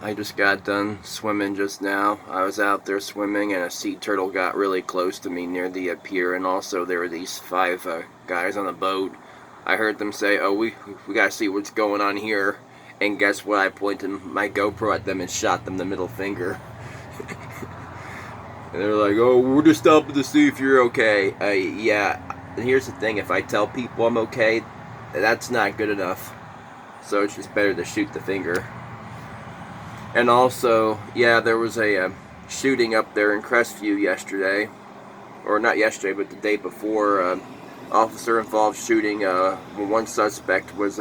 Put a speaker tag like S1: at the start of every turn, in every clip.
S1: I just got done swimming just now. I was out there swimming and a sea turtle got really close to me near the pier, and also there were these five guys on a boat. I heard them say, "Oh, we gotta see what's going on here." And guess what? I pointed my GoPro at them and shot them the middle finger. And they're like, "Oh, we're just stopping to see if you're okay." Yeah. And here's the thing: if I tell people I'm okay, that's not good enough. So it's just better to shoot the finger. And also, yeah, there was a shooting up there in Crestview yesterday, or not yesterday, but the day before. Officer-involved shooting. One suspect was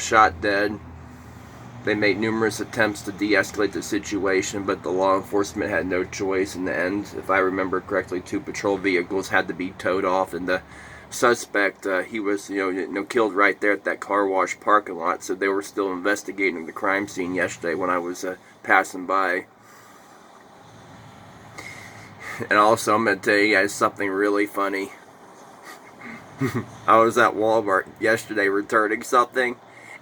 S1: shot dead. They made numerous attempts to de-escalate the situation, but the law enforcement had no choice in the end. If I remember correctly, 2 patrol vehicles had to be towed off, and the suspect, he was killed right there at that car wash parking lot. So they were still investigating the crime scene yesterday when I was passing by. And also, I'm going to tell you guys something really funny. I was at Walmart yesterday returning something,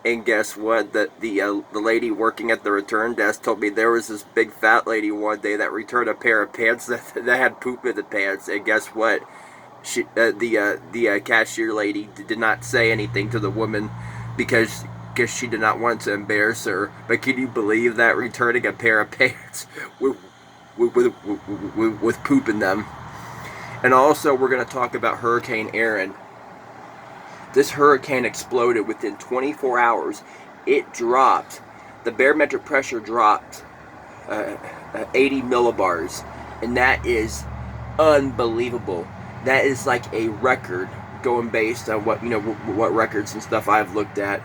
S1: and guess what? The lady working at the return desk told me there was this big fat lady one day that returned a pair of pants that had poop in the pants, and guess what? She, the cashier lady did not say anything to the woman because she did not want to embarrass her. But can you believe that, returning a pair of pants with poop in them? And also, we're going to talk about Hurricane Aaron. This hurricane exploded within 24 hours. It dropped. The barometric pressure dropped 80 millibars, and that is unbelievable. That is like a record, going based on what records and stuff I've looked at.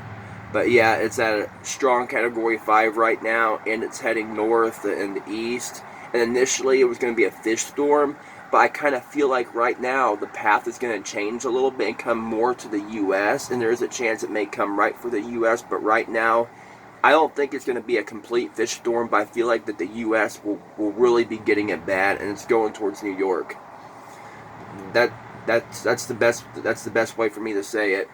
S1: But yeah, it's at a strong Category 5 right now, and it's heading north and the east. And initially, it was going to be a fish storm. But I kind of feel like right now the path is going to change a little bit and come more to the U.S. And there is a chance it may come right for the U.S. But right now, I don't think it's going to be a complete fish storm. But I feel like that the U.S. will really be getting it bad, and it's going towards New York. That's the best way for me to say it.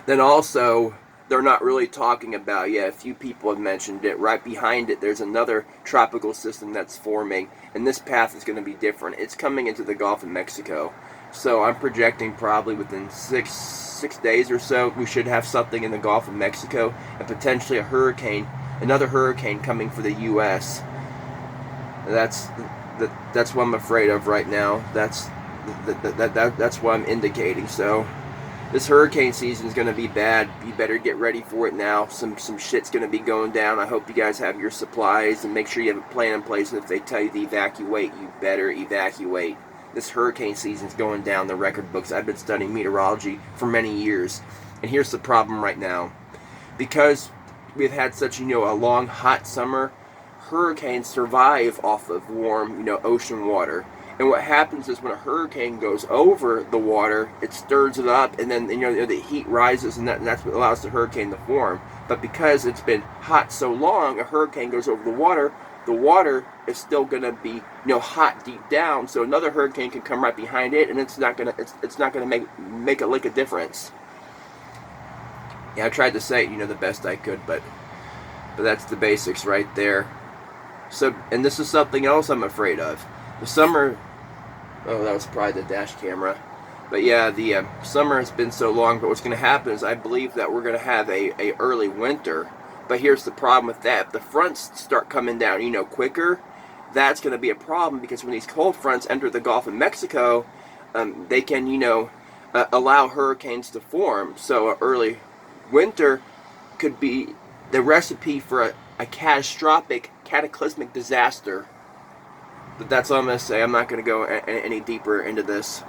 S1: Then also, they're not really talking about, a few people have mentioned it. Right behind it, there's another tropical system that's forming, and this path is going to be different. It's coming into the Gulf of Mexico. So I'm projecting probably within six days or so, we should have something in the Gulf of Mexico, and potentially another hurricane coming for the U.S. That's what I'm afraid of right now. That's what I'm indicating. So this hurricane season is going to be bad. You better get ready for it now. Some shit's going to be going down. I hope you guys have your supplies, and make sure you have a plan in place. And if they tell you to evacuate, you better evacuate. This hurricane season is going down the record books. I've been studying meteorology for many years. And here's the problem right now. Because we've had such, a long, hot summer, hurricanes survive off of warm, ocean water. And what happens is when a hurricane goes over the water, it stirs it up, and then the heat rises, and that's what allows the hurricane to form. But because it's been hot so long, a hurricane goes over the water is still going to be hot deep down. So another hurricane can come right behind it, and it's not gonna make a lick of difference. Yeah, I tried to say it, the best I could, but that's the basics right there. So, and this is something else I'm afraid of. The summer, that was probably the dash camera. But yeah, the summer has been so long, but what's going to happen is I believe that we're going to have a early winter. But here's the problem with that. If the fronts start coming down, quicker, that's going to be a problem, because when these cold fronts enter the Gulf of Mexico, they can, allow hurricanes to form. So an early winter could be the recipe for a cataclysmic disaster. But that's all I'm going to say. I'm not going to go any deeper into this.